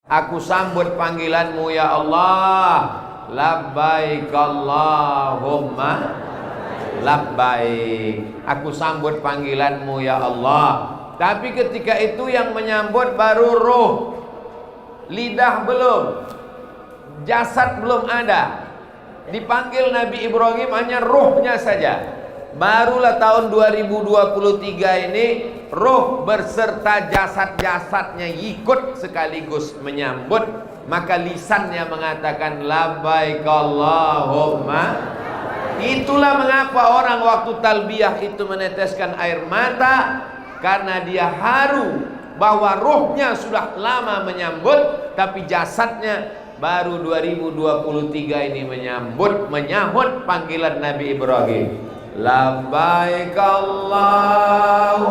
Aku sambut panggilanmu ya Allah. Labbaik Allahumma labbaik. Aku sambut panggilanmu ya Allah. Tapi ketika itu yang menyambut baru ruh, lidah belum, jasad belum ada. Dipanggil Nabi Ibrahim hanya ruhnya saja. Barulah tahun 2023 ini ruh berserta jasad-jasadnya ikut sekaligus menyambut. Maka lisannya mengatakan labbaik Allahumma. Itulah mengapa orang waktu talbiyah itu meneteskan air mata, karena dia haru bahwa ruhnya sudah lama menyambut, tapi jasadnya baru 2023 ini menyambut panggilan Nabi Ibrahim. Labbaik Allahumma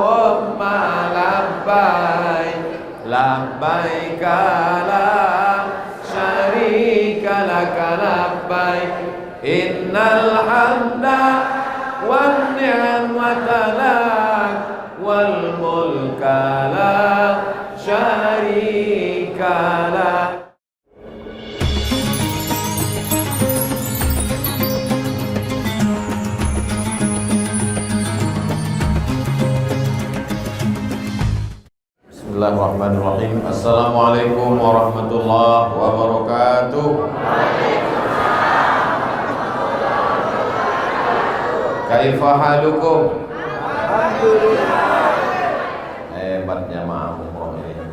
labbaik, labbaik la syarika laka labbaik, innal hamda wan ni'mata lak wal mulka la syarika lak. Bismillahirrahmanirrahim. Assalamualaikum warahmatullahi wabarakatuh. Kaifa halukum? Hebatnya jamaah umroh ini.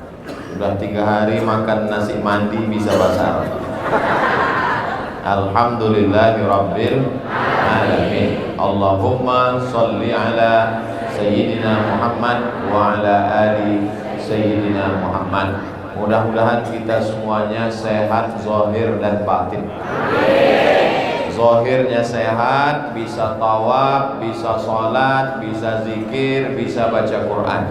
Sudah 3 hari makan nasi mandi bisa bahasa Arab. Alhamdulillahirabbil alamin. Allahumma sholli ala Sayyidina Muhammad wa ala ali Sayyidina Muhammad. Mudah-mudahan kita semuanya sehat zahir dan batin. Zahirnya sehat, bisa tawaf, bisa sholat, bisa zikir, bisa baca Quran.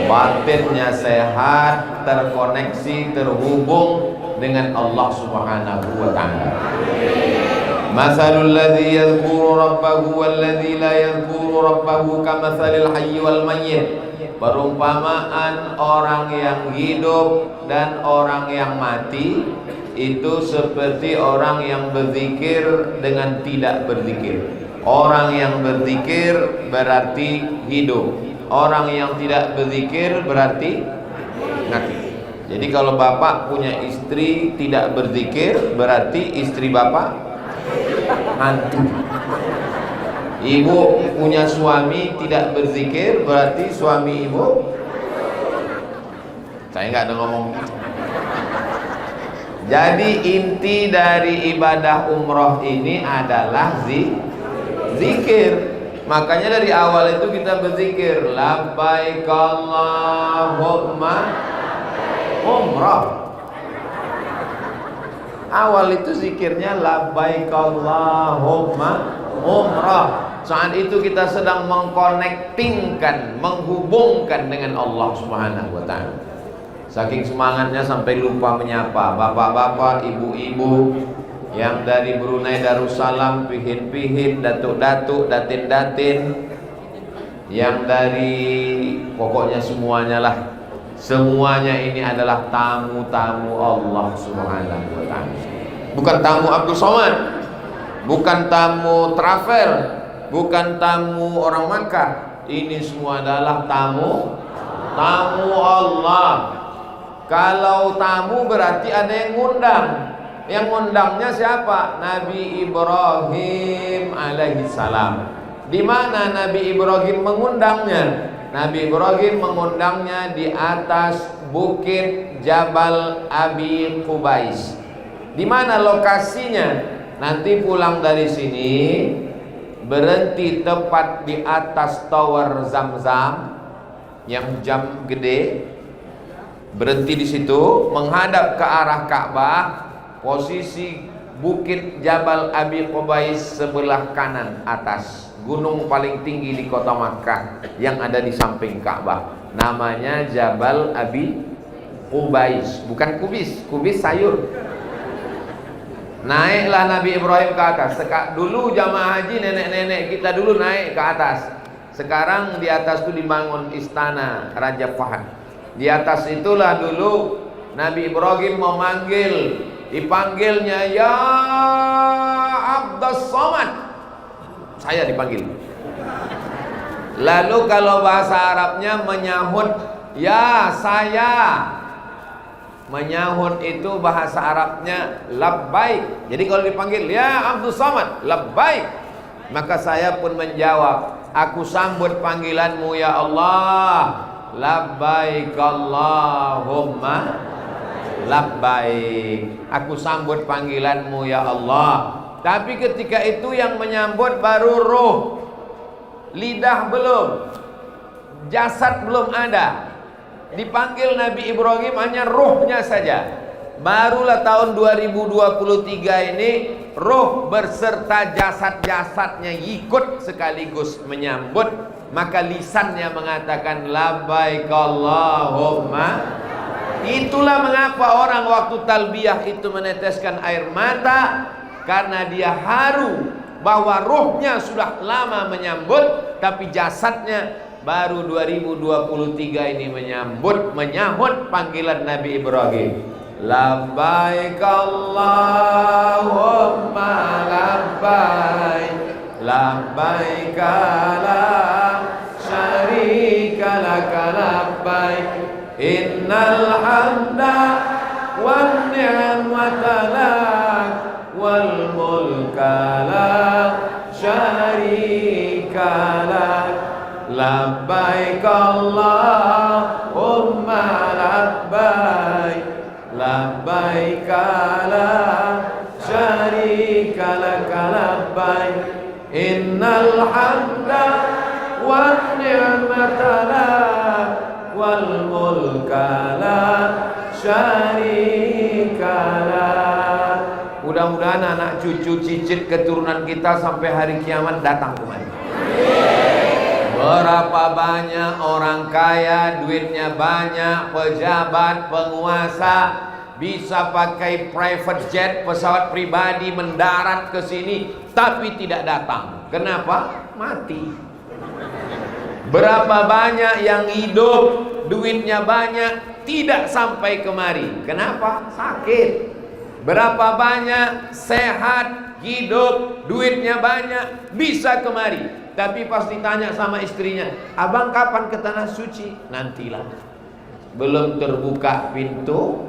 Batinnya sehat, terkoneksi, terhubung dengan Allah Subhanahu wa ta'ala. Mathalul ladzi yadhkuru rabbahu wal ladzi la yadhkuru rabbahu kamathalil hayyi wal mayyit. Perumpamaan orang yang hidup dan orang yang mati itu seperti orang yang berzikir dengan tidak berzikir. Orang yang berzikir berarti hidup, orang yang tidak berzikir berarti mati. Jadi kalau bapak punya istri tidak berzikir, berarti istri bapak hantu. Ibu punya suami tidak berzikir, berarti suami ibu. Saya nggak ada ngomong. Jadi inti dari ibadah umroh ini adalah zikir. Makanya dari awal itu kita berzikir labbaik Allahumma umrah. Awal itu zikirnya labbaik Allahumma umrah. Saat itu kita sedang mengkonektingkan, menghubungkan dengan Allah Subhanahu wa ta'ala. Saking semangatnya sampai lupa menyapa bapak-bapak, ibu-ibu yang dari Brunei Darussalam, pihin-pihin, datuk-datuk, datin-datin, yang dari pokoknya semuanya lah. Semuanya ini adalah tamu-tamu Allah Subhanahu wa ta'ala. Bukan tamu Abdul Somad, bukan tamu travel, bukan tamu orang Makkah. Ini semua adalah tamu Allah. Kalau tamu berarti ada yang ngundang. Yang ngundangnya siapa? Nabi Ibrahim alaihissalam. Di mana Nabi Ibrahim mengundangnya? Nabi Ibrahim mengundangnya di atas bukit Jabal Abi Qubais. Di mana lokasinya? Nanti pulang dari sini berhenti tepat di atas tower Zamzam yang jam gede. Berhenti di situ, menghadap ke arah Ka'bah. Posisi bukit Jabal Abi Qubais sebelah kanan atas, gunung paling tinggi di kota Makkah yang ada di samping Ka'bah. Namanya Jabal Abi Qubais, bukan kubis. Kubis sayur. Naiklah Nabi Ibrahim ke atas. Dulu jamaah haji nenek-nenek kita dulu naik ke atas. Sekarang di atas itu dibangun istana Raja Fahad. Di atas itulah dulu Nabi Ibrahim mau manggil, dipanggilnya ya Abdus Somad. Saya dipanggil. Lalu kalau bahasa Arabnya menyahut ya saya. Menyahut itu bahasa Arabnya labbaik. Jadi kalau dipanggil ya Abdus Somad, labbaik. Maka saya pun menjawab, aku sambut panggilanmu ya Allah. Labbaik Allahumma labbaik. Aku sambut panggilanmu ya Allah. Tapi ketika itu yang menyambut baru roh. Lidah belum, jasad belum ada. Dipanggil Nabi Ibrahim hanya rohnya saja. Barulah tahun 2023 ini roh berserta jasad-jasadnya ikut sekaligus menyambut. Maka lisannya mengatakan labbaik Allahumma. Itulah mengapa orang waktu talbiyah itu meneteskan air mata, karena dia haru bahwa rohnya sudah lama menyambut, tapi jasadnya baru 2023 ini menyahut panggilan Nabi Ibrahim. Labbaik Allahumma labbaik, labbaik la syarika laka labbaik, innal hamda wan ni'mata lak wal mulka la syarika lak. Labbaik Allahumma labbaik, labbaik la syarika lak labbaik, innal hamda wan ni'mata lak wal mulka la syarika lak. Mudah-mudahan anak cucu cicit keturunan kita sampai hari kiamat datang kemari. Berapa banyak orang kaya, duitnya banyak, pejabat, penguasa, bisa pakai private jet, pesawat pribadi mendarat ke sini, tapi tidak datang. Kenapa? Mati. Berapa banyak yang hidup, duitnya banyak, tidak sampai kemari. Kenapa? Sakit. Berapa banyak sehat, hidup, duitnya banyak, bisa kemari. Tapi pas ditanya sama istrinya, abang kapan ke tanah suci? Nantilah. Belum terbuka pintu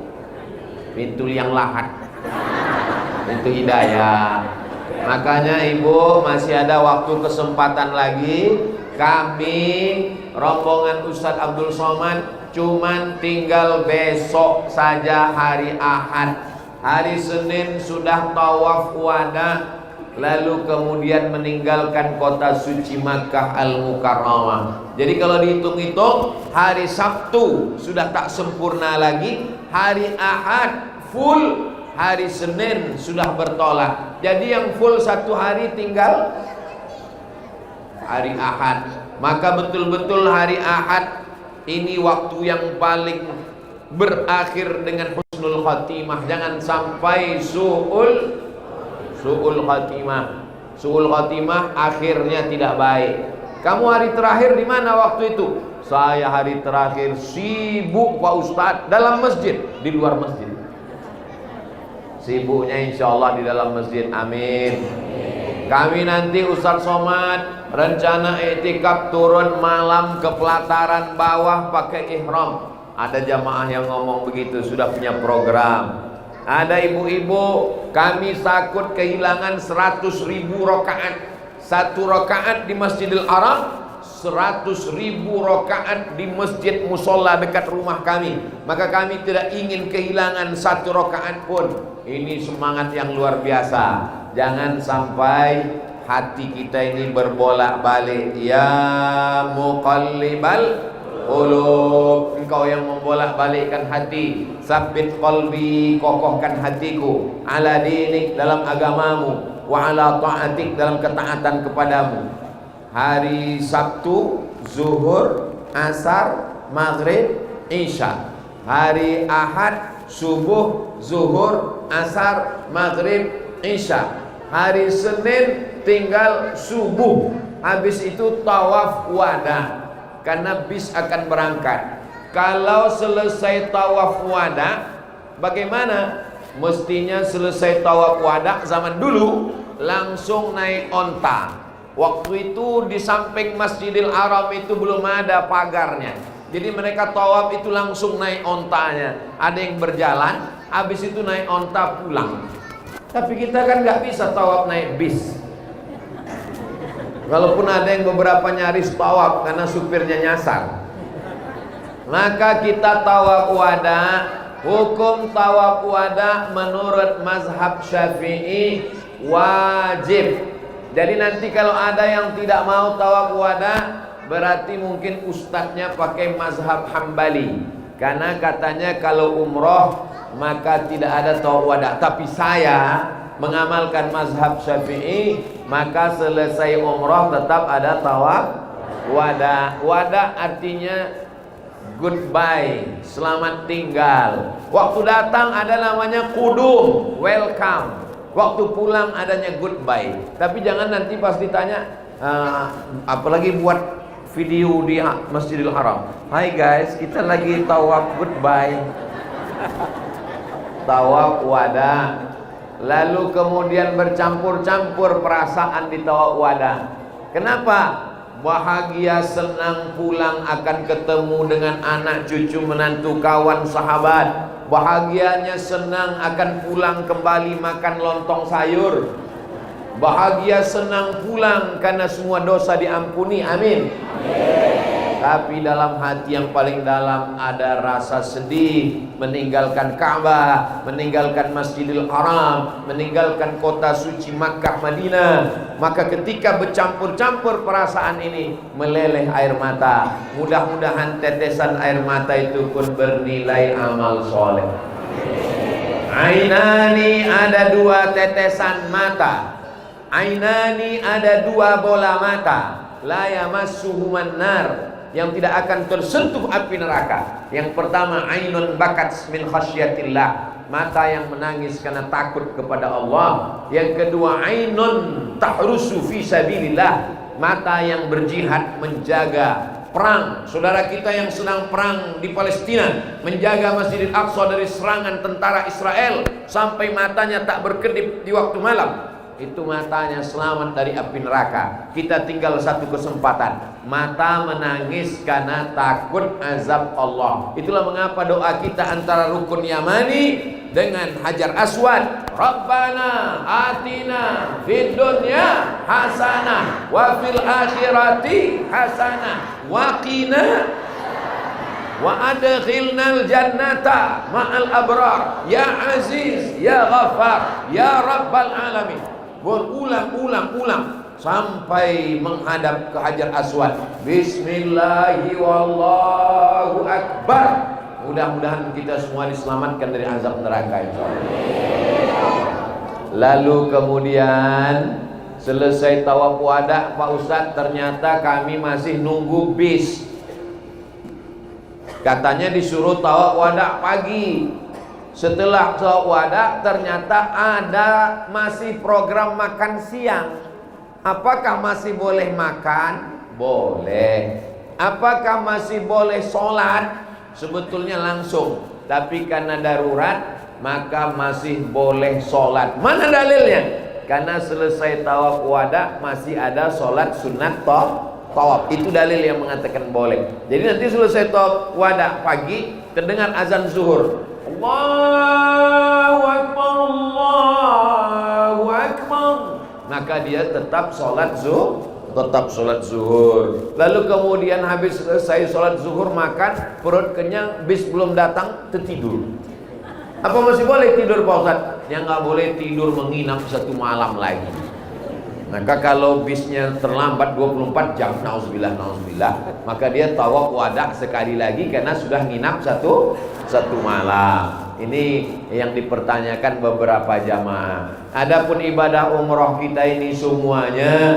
liang lahat, pintu hidayah. Makanya ibu, masih ada waktu kesempatan lagi. Kami rombongan Ustadz Abdul Somad cuman tinggal besok saja hari Ahad. Hari Senin sudah tawaf wada, lalu kemudian meninggalkan kota suci Makkah Al-Mukarramah. Jadi kalau dihitung-hitung, hari Sabtu sudah tak sempurna lagi, hari Ahad full, hari Senin sudah bertolak. Jadi yang full satu hari tinggal hari Ahad. Maka betul-betul hari Ahad ini waktu yang paling berakhir dengan husnul khatimah. Jangan sampai su'ul khatimah. Su'ul khatimah akhirnya tidak baik. Kamu hari terakhir di mana waktu itu? Saya hari terakhir sibuk Pak Ustadz dalam masjid, di luar masjid. Sibuknya insya Allah di dalam masjid. Amin. Kami nanti Ustadz Somad rencana iktikaf turun malam ke pelataran bawah pakai ihram. Ada jamaah yang ngomong begitu, sudah punya program. Ada ibu-ibu, kami takut kehilangan 100.000 rakaat. Satu rakaat di Masjidil Haram, 100.000 rakaat di masjid musola dekat rumah kami. Maka kami tidak ingin kehilangan satu rakaat pun. Ini semangat yang luar biasa. Jangan sampai hati kita ini berbolak-balik. Ya muqallibal qulub, engkau yang membolak-balikkan hati. Sabbit qalbi, kokohkan hatiku. Ala dinik, dalam agamamu. Wa ala ta'atik, dalam ketaatan kepadamu. Hari Sabtu zuhur, asar, maghrib, isya. Hari Ahad subuh, zuhur, asar, maghrib, isya. Hari Senin tinggal subuh. Habis itu tawaf wada, karena bis akan berangkat. Kalau selesai tawaf wada, Bagaimana? Mestinya selesai tawaf wada zaman dulu langsung naik onta. Waktu itu di samping Masjidil Haram itu belum ada pagarnya. Jadi mereka tawaf itu langsung naik ontanya. Ada yang berjalan, habis itu naik onta pulang. Tapi kita kan nggak bisa tawaf naik bis. Walaupun ada yang beberapa nyaris tawaf karena supirnya nyasar. Maka kita tawaf wada. Hukum tawaf wada menurut mazhab Syafi'i wajib. Jadi nanti kalau ada yang tidak mau tawaf wada, berarti mungkin ustadznya pakai mazhab Hambali. Karena katanya kalau umroh maka tidak ada tawaf wada. Tapi saya mengamalkan mazhab Syafi'i, maka selesai umroh tetap ada tawaf wada. Wada artinya goodbye, selamat tinggal. Waktu datang ada namanya kudum, welcome. Waktu pulang adanya goodbye. Tapi jangan nanti pas ditanya, apalagi buat video di Masjidil Haram. Hai guys, kita lagi tawaf goodbye, tawaf wada. Lalu kemudian bercampur-campur perasaan di tawaf wada. Kenapa? Bahagia senang pulang akan ketemu dengan anak cucu menantu kawan sahabat. Bahagianya senang akan pulang kembali makan lontong sayur. Bahagia senang pulang karena semua dosa diampuni, amin. Tapi dalam hati yang paling dalam ada rasa sedih meninggalkan Ka'bah, meninggalkan Masjidil Haram, meninggalkan kota suci Makkah Madinah. Maka ketika bercampur-campur perasaan ini, meleleh air mata. Mudah-mudahan tetesan air mata itu pun bernilai amal soleh. Ainani, ada dua tetesan mata. Ainani, ada dua bola mata. La yamassuhuman nar, yang tidak akan tersentuh api neraka. Yang pertama, ainun bakat min khasyatillah, mata yang menangis karena takut kepada Allah. Yang kedua, ainun tahrusu fi sabilillah, mata yang berjihad menjaga perang. Saudara kita yang sedang perang di Palestina, menjaga Masjidil Aqsa dari serangan tentara Israel sampai matanya tak berkedip di waktu malam. Itu matanya selamat dari api neraka. Kita tinggal satu kesempatan, mata menangis karena takut azab Allah. Itulah mengapa doa kita antara rukun Yamani dengan Hajar Aswad, Rabbana atina fid dunya hasanah wa fil akhirati hasanah wa qina wa adkhilnal jannata ma'al abrar ya aziz ya ghafar ya rabbal alamin. Berulang-ulang sampai menghadap ke Hajar Aswad. Bismillahi wallahu akbar. Mudah-mudahan kita semua diselamatkan dari azab neraka, insyaallah. Lalu kemudian selesai tawaf wada, Pak Ustadz, ternyata kami masih nunggu bis. Katanya disuruh tawaf wada pagi. Setelah tawaf wada ternyata ada masih program makan siang. Apakah masih boleh makan? Boleh. Apakah masih boleh sholat? Sebetulnya langsung. Tapi karena darurat maka masih boleh sholat. Mana dalilnya? Karena selesai tawaf wada masih ada sholat sunat tawaf. Itu dalil yang mengatakan boleh. Jadi nanti selesai tawaf wada pagi, terdengar azan zuhur. Allahu Akbar, Allahu Akbar. Maka dia tetap sholat zuhur. Lalu kemudian habis selesai sholat zuhur makan, perut kenyang, bis belum datang, tertidur. Apa masih boleh tidur, Pak Ustadz? Yang nggak boleh tidur menginap satu malam lagi. Maka kalau bisnya terlambat 24 jam, nauzubillah, maka dia tawaf wada sekali lagi karena sudah nginap satu malam. Ini yang dipertanyakan beberapa jamaah. Adapun ibadah umroh kita ini semuanya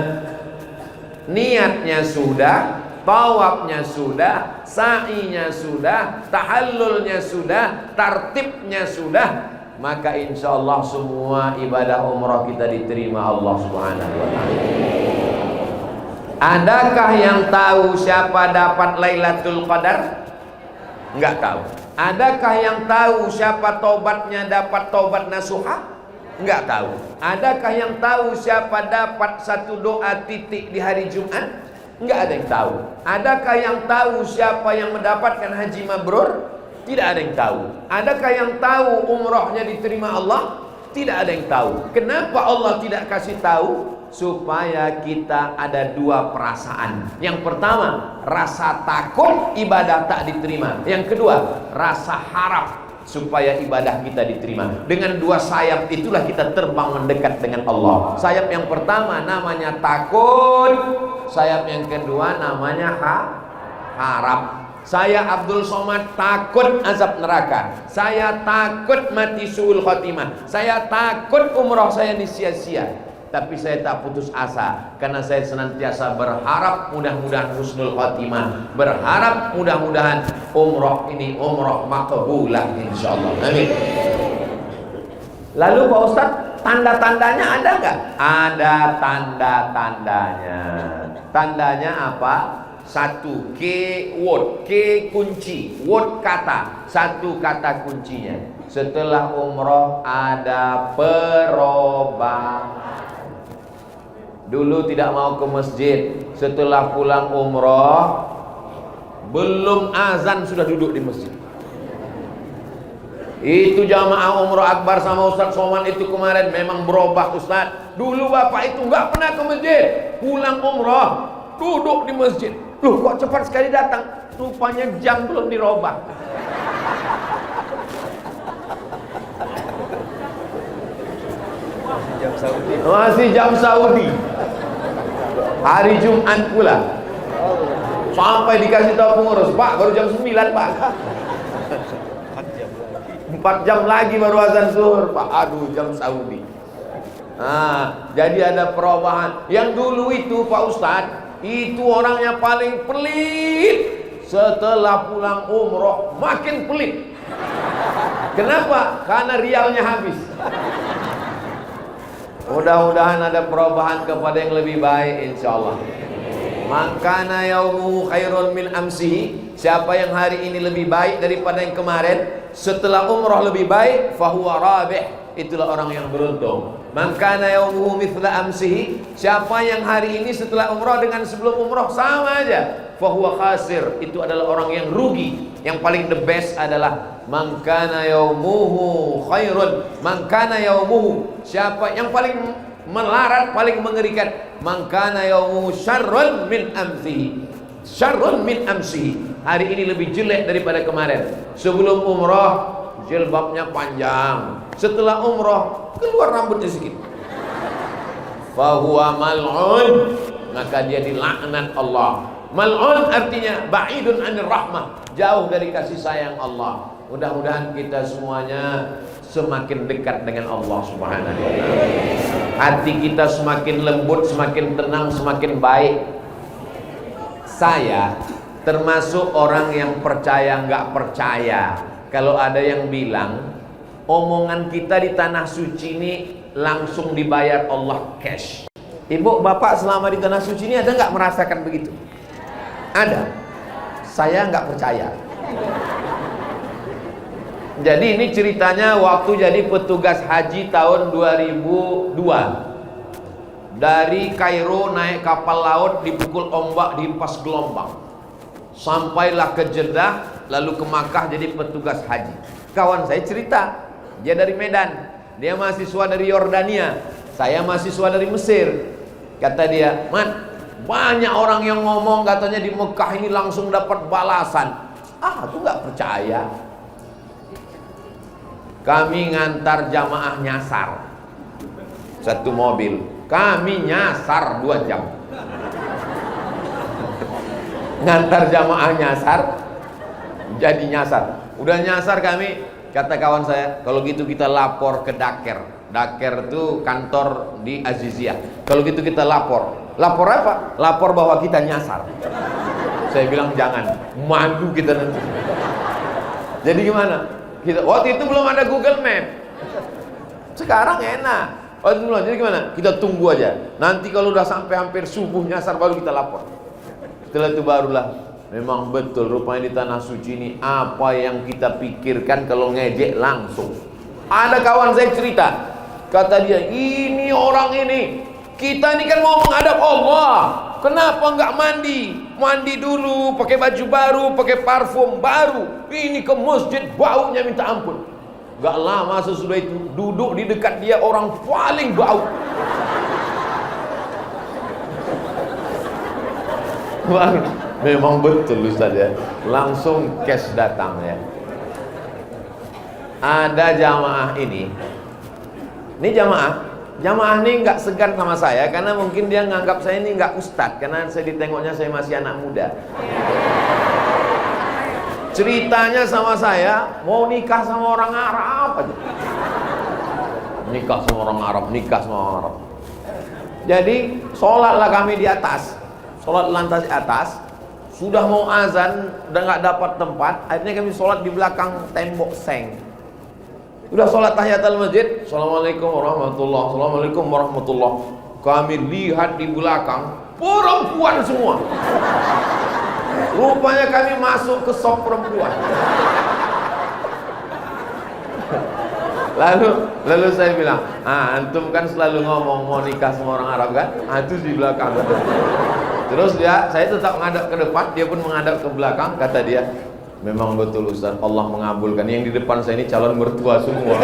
niatnya sudah, tawafnya sudah, sa'inya sudah, tahallulnya sudah, tartibnya sudah. Maka insya Allah semua ibadah umrah kita diterima Allah Subhanahu wa ta'ala. Adakah yang tahu siapa dapat Lailatul Qadar? Enggak tahu. Adakah yang tahu siapa tobatnya dapat tobat nasuha? Enggak tahu. Adakah yang tahu siapa dapat satu doa titik di hari Jumat? Enggak ada yang tahu. Adakah yang tahu siapa yang mendapatkan haji mabrur? Tidak ada yang tahu. Adakah yang tahu umrohnya diterima Allah? Tidak ada yang tahu. Kenapa Allah tidak kasih tahu? Supaya kita ada dua perasaan. Yang pertama, rasa takut ibadah tak diterima. Yang kedua, rasa harap supaya ibadah kita diterima. Dengan dua sayap itulah kita terbang mendekat dengan Allah. Sayap yang pertama namanya takut, sayap yang kedua namanya harap. Saya Abdul Somad takut azab neraka. Saya takut mati suul khotimah. Saya takut umroh saya sia-sia. Tapi saya tak putus asa, karena saya senantiasa berharap mudah-mudahan husnul khotimah, berharap mudah-mudahan umroh ini umroh maqbulah insyaallah. Amin. Lalu Pak Ustadz, tanda-tandanya ada nggak? Ada tanda-tandanya. Tandanya apa? Satu, keyword, ke kunci, word kata, satu kata kuncinya. Setelah umroh ada perubahan. Dulu tidak mau ke masjid, setelah pulang umroh belum azan sudah duduk di masjid. Itu jamaah umroh akbar sama Ustadz Somad itu kemarin memang berubah Ustadz. Dulu bapak itu nggak pernah ke masjid, pulang umroh duduk di masjid. Loh kok cepat sekali datang? Rupanya jam belum dirubah. Masih jam Saudi. Hari Jumat pula. Sampai dikasih tahu pengurus, Pak baru jam 9 Pak. 4 jam lagi baru azan zuhur Pak. Aduh jam Saudi. Nah, jadi ada perubahan. Yang dulu itu Pak Ustadz, itu orangnya paling pelit. Setelah pulang umroh makin pelit. Kenapa? Karena rialnya habis. Mudah-mudahan ada perubahan kepada yang lebih baik insyaallah. Makana yaumuhu khairun min amsihi. Siapa yang hari ini lebih baik daripada yang kemarin, setelah umrah lebih baik, fahuwa rabih. Itulah orang yang beruntung. Makana yaumuhu mithla amsihi. Siapa yang hari ini setelah umrah dengan sebelum umrah sama aja, fahuwa khasir. Itu adalah orang yang rugi. Yang paling the best adalah man kana yaumuhu khairun, man kana yaumuhu, siapa yang paling melarat, paling mengerikan, man kana yaumuhu syarrun min amsihi, syarrun min amsihi, hari ini lebih jelek daripada kemarin. Sebelum umrah jilbabnya panjang, setelah umrah keluar rambutnya sedikit, fahuwa mal'un, maka dia dilaknat Allah. Mal'un artinya ba'idun anir rahmah, jauh dari kasih sayang Allah. Mudah-mudahan kita semuanya semakin dekat dengan Allah Subhanahu wa ta'ala. Hati kita semakin lembut, semakin tenang, semakin baik. Saya termasuk orang yang percaya nggak percaya kalau ada yang bilang omongan kita di tanah suci ini langsung dibayar Allah cash. Ibu, bapak selama di tanah suci ini ada nggak merasakan begitu? Ada. Saya nggak percaya. Jadi ini ceritanya waktu jadi petugas haji tahun 2002. Dari Kairo naik kapal laut, dipukul ombak, dihempas gelombang. Sampailah ke Jeddah, lalu ke Makkah jadi petugas haji. Kawan saya cerita, dia dari Medan, dia mahasiswa dari Yordania, saya mahasiswa dari Mesir. Kata dia, "Man, banyak orang yang ngomong katanya di Mekah ini langsung dapat balasan." Aku nggak percaya. Kami ngantar jamaah nyasar satu mobil, kami nyasar 2 jam. Ngantar jamaah nyasar, jadi nyasar. Udah nyasar kami, kata kawan saya, kalau gitu kita lapor ke Daker. Daker itu kantor di Aziziyah. Kalau gitu kita lapor. Lapor apa? Lapor bahwa kita nyasar. Saya bilang jangan, malu kita nanti. Jadi gimana? Kita, waktu itu belum ada Google Map. Sekarang enak. Waktu itu belum. Jadi gimana? Kita tunggu aja. Nanti kalau udah sampai hampir subuh nyasar baru kita lapor. Setelah itu barulah Memang betul, rupanya di tanah suci ini apa yang kita pikirkan kalau ngejek langsung. Ada kawan saya cerita, kata dia, ini orang ini, kita ini kan mau menghadap Allah, kenapa nggak mandi? Mandi dulu, pakai baju baru, pakai parfum baru. Ini ke masjid baunya minta ampun. Gak lama sesudah itu duduk di dekat dia orang paling bau. Memang betul Ustaz ya. Langsung cash datang ya. Ada jamaah ini jamaah ini nggak segan sama saya karena mungkin dia nganggap saya ini nggak ustadz karena saya ditengoknya saya masih anak muda. Ceritanya sama saya mau nikah sama orang Arab aja. Nikah sama orang Arab. Jadi sholatlah kami di atas, sholat lantas di atas. Sudah mau azan, udah nggak dapat tempat, akhirnya kami sholat di belakang tembok seng. Udah sholat tahiyatul masjid, assalamualaikum warahmatullah, assalamualaikum warahmatullah. Kami lihat di belakang perempuan semua. Rupanya kami masuk ke sop perempuan. Lalu saya bilang, antum kan selalu ngomong mau nikah sama orang Arab kan? Itu di belakang. Terus saya tetap menghadap ke depan, dia pun menghadap ke belakang. Kata dia, memang betul Ustaz, Allah mengabulkan. Yang di depan saya ini calon mertua semua.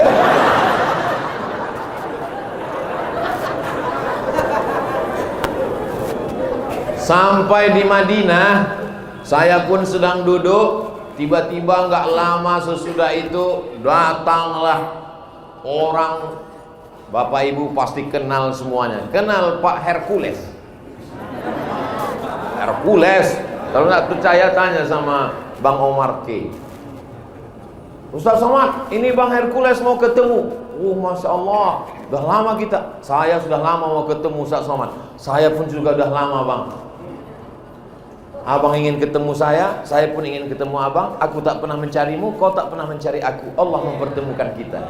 Sampai di Madinah, saya pun sedang duduk. Tiba-tiba nggak lama sesudah itu datanglah orang, Bapak Ibu pasti kenal semuanya. Kenal Pak Hercules. Kalau nggak percaya tanya sama Bang Omar K. Ustaz Somad, ini Bang Hercules mau ketemu. Masya Allah, udah lama kita. Saya sudah lama mau ketemu Ustaz Somad. Saya pun juga udah lama Bang. Abang ingin ketemu saya pun ingin ketemu abang. Aku tak pernah mencarimu, kau tak pernah mencari aku. Allah mempertemukan kita.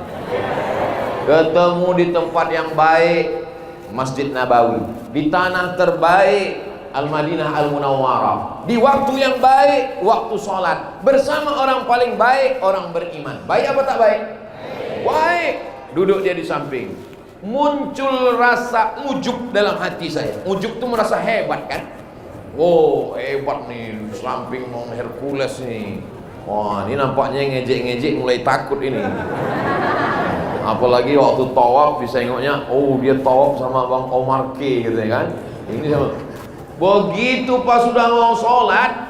Ketemu di tempat yang baik, Masjid Nabawi, di tanah terbaik, Al-Madinah Al-Munawwarah, di waktu yang baik, waktu sholat, bersama orang paling baik, orang beriman. Baik apa tak baik? Baik. Duduk dia di samping. Muncul rasa ujub dalam hati saya. Ujub itu merasa hebat kan? Oh hebat nih, samping Bang Hercules nih. Wah ini nampaknya ngejek-ngejek mulai takut ini. Apalagi waktu tawaf bisa nengoknya, oh dia tawaf sama Bang Omar K gitu ya kan. Ini sama. Begitu pas sudah mau sholat,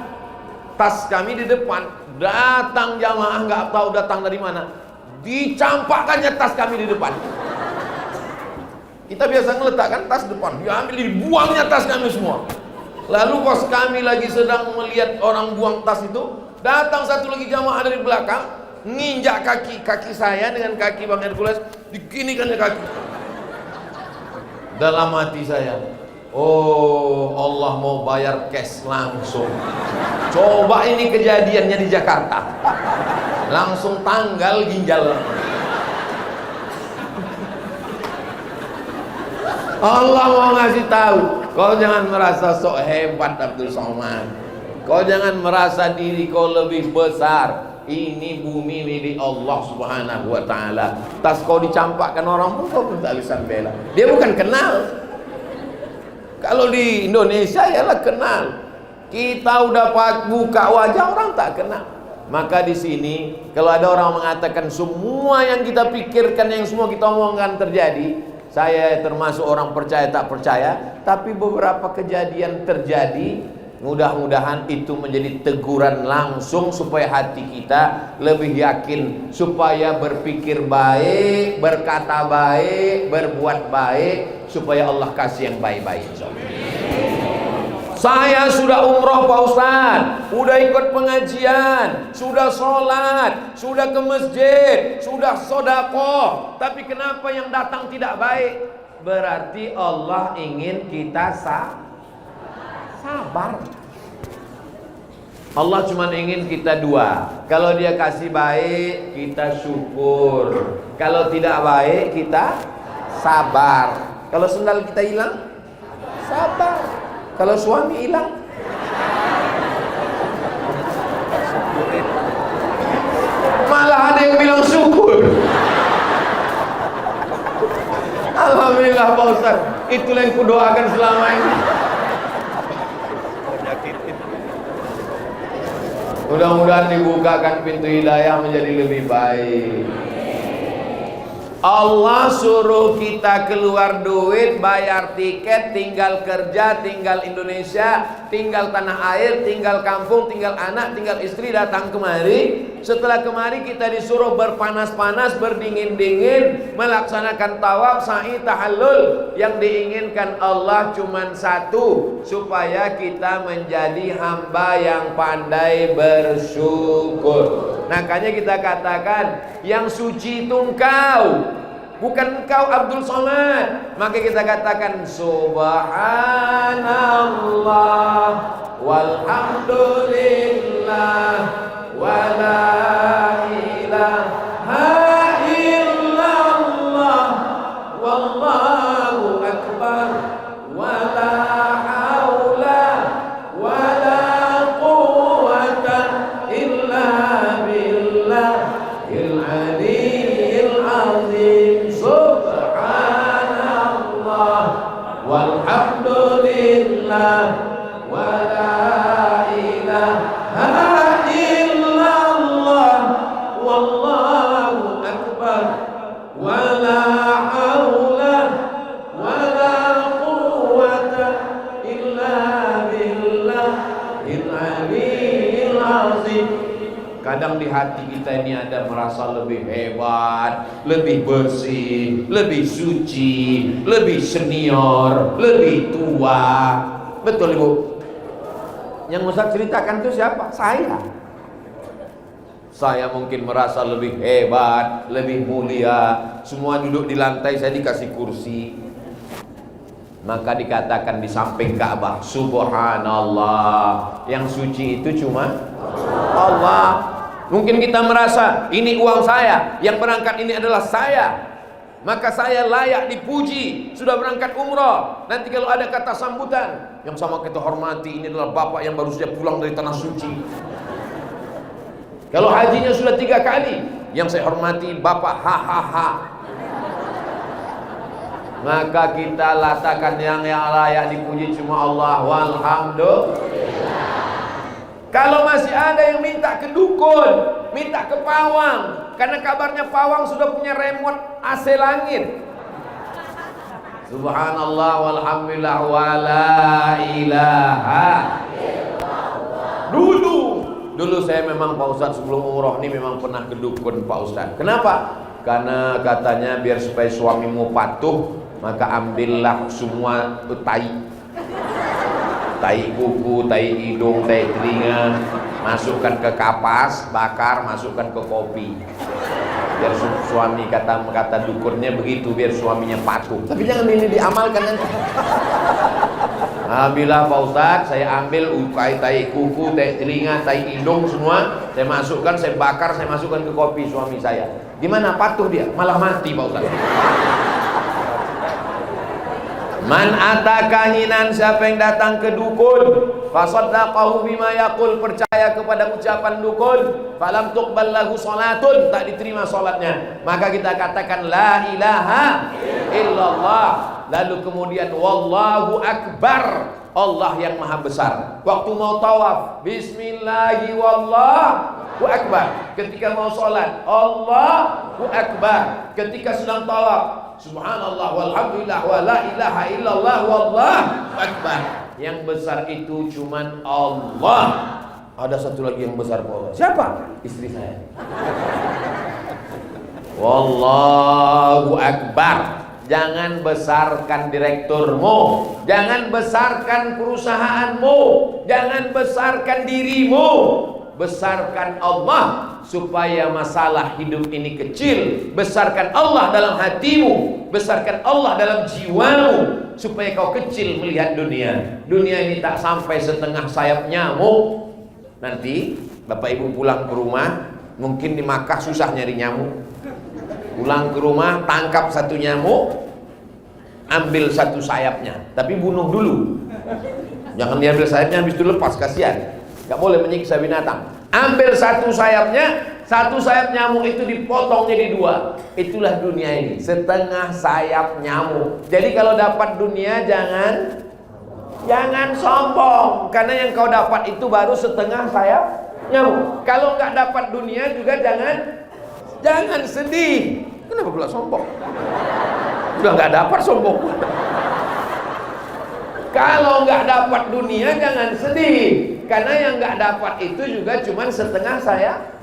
tas kami di depan, datang jamaah nggak tahu datang dari mana, dicampakkannya tas kami di depan. Kita biasa ngeletakkan tas depan, diambil, dibuangnya tas kami semua. Lalu pas kami lagi sedang melihat orang buang tas itu, datang satu lagi jamaah dari belakang, nginjak kaki saya dengan kaki Bang Hercules, diginikannya kaki. Dalam hati saya, oh Allah mau bayar cash langsung. Coba ini kejadiannya di Jakarta, langsung tanggal ginjal. Allah mau ngasih tahu, kau jangan merasa sok hebat Abdul Somad. Kau jangan merasa diri kau lebih besar. Ini bumi milik Allah Subhanahu wa taala. Tas kau dicampakkan orang pun kau pun tak bisa bela. Dia bukan kenal. Kalau di Indonesia ialah kenal. Kita udah buka wajah orang tak kenal. Maka di sini kalau ada orang mengatakan semua yang kita pikirkan, yang semua kita omongkan terjadi, saya termasuk orang percaya tak percaya, tapi beberapa kejadian terjadi. Mudah-mudahan itu menjadi teguran langsung supaya hati kita lebih yakin, supaya berpikir baik, berkata baik, berbuat baik, supaya Allah kasih yang baik-baik. Saya sudah umroh Pak Ustaz, sudah ikut pengajian, sudah sholat, sudah ke masjid, sudah sedekah, tapi kenapa yang datang tidak baik? Berarti Allah ingin kita sabar. Allah cuma ingin kita dua. Kalau dia kasih baik, kita syukur. Kalau tidak baik, kita sabar. Kalau sendal kita hilang, sabar. Kalau suami hilang, Malah ada yang bilang syukur. Alhamdulillah Pak Ustaz, itulah yang kudoakan selama ini. Mudah-mudahan dibukakan pintu hidayah menjadi lebih baik. Allah suruh kita keluar duit, bayar tiket, tinggal kerja, tinggal Indonesia, tinggal tanah air, tinggal kampung, tinggal anak, tinggal istri, datang kemari. Setelah kemari kita disuruh berpanas-panas, berdingin-dingin, melaksanakan tawaf, sa'i, tahallul. Yang diinginkan Allah cuma satu, supaya kita menjadi hamba yang pandai bersyukur. Makanya kita katakan, yang suci itu engkau, bukan engkau Abdul Somad. Maka kita katakan subhanallah walhamdulillah wala ilaha illallah wallahu akbar wala haula wala quwwata illa billahil aliyyil azim. Subhanallah walhamdulillah wala ilaha illallah wallahu akbar wala haula wala quwwata illa billahil aliyyil azim. Kadang di hati kita ini ada merasa lebih hebat, lebih bersih, lebih suci, lebih senior, lebih tua. Betul Ibu? Yang Ustaz ceritakan itu siapa? Saya mungkin merasa lebih hebat, lebih mulia. Semua duduk di lantai, saya dikasih kursi. Maka dikatakan di samping Ka'bah, subhanallah, yang suci itu cuma Allah. Mungkin kita merasa ini uang saya, yang berangkat ini adalah saya, maka saya layak dipuji. Sudah berangkat umroh, nanti kalau ada kata sambutan, yang sama kita hormati, ini adalah bapak yang baru saja pulang dari tanah suci. Kalau hajinya sudah 3 kali, yang saya hormati bapak hahaha. Maka kita latakan yang layak dipuji cuma Allah, walhamdulillah. Kalau masih ada yang minta ke dukun, minta ke pawang, karena kabarnya pawang sudah punya remote AC langit. Subhanallah walhamdulillah wala ilaha illallah. Dulu saya memang Pak Ustadz sebelum umroh ini memang pernah ke dukun Pak Ustadz. Kenapa? Karena katanya biar supaya suamimu patuh, maka ambillah semua tai kuku, tai hidung, tai telinga, masukkan ke kapas, bakar, masukkan ke kopi. Biar suami kata dukunnya begitu, biar suaminya patuh. Tapi jangan ini diamalkan nanti. Alhamdulillah Pak Ustadz, saya ambil tai kuku, tai telinga, tai hidung semua, saya masukkan, saya bakar, saya masukkan ke kopi suami saya. Gimana, patuh dia? Malah mati Pak Ustadz. Man atakahinan, siapa yang datang ke dukun, fasaddaqahu bima yaqul, percaya kepada ucapan dukun, falam tuqbal lahu salatun, tak diterima salatnya, maka kita katakan la ilaha illallah. Lalu kemudian wallahu akbar, Allah yang maha besar. Waktu mau tawaf, bismillahi wallahu akbar. Ketika mau salat, Allahu akbar. Ketika sedang tawaf, subhanallah walhamdulillah wa la ilaha illallah wallahu akbar. Yang besar itu cuman Allah. Ada satu lagi yang besar Allah. Siapa? Istri saya. Wallahu akbar. Jangan besarkan direkturmu, jangan besarkan perusahaanmu, jangan besarkan dirimu. Besarkan Allah supaya masalah hidup ini kecil. Besarkan Allah dalam hatimu, besarkan Allah dalam jiwamu, supaya kau kecil melihat dunia. Dunia ini tak sampai setengah sayap nyamuk. Nanti Bapak Ibu pulang ke rumah, mungkin di Makkah susah nyari nyamuk. Pulang ke rumah, tangkap satu nyamuk, ambil satu sayapnya, tapi bunuh dulu. Jangan diambil sayapnya habis itu lepas, kasihan. Gak boleh menyiksa binatang. Ambil satu sayapnya, Satu sayap nyamuk itu dipotong jadi dua. Itulah dunia ini, setengah sayap nyamuk. Jadi kalau dapat dunia jangan sombong, karena yang kau dapat itu baru setengah sayap nyamuk. Kalau nggak dapat dunia juga jangan sedih. Kenapa pula sombong? Udah nggak dapat sombong. Kalau nggak dapat dunia jangan sedih, karena yang nggak dapat itu juga cuma setengah sayap.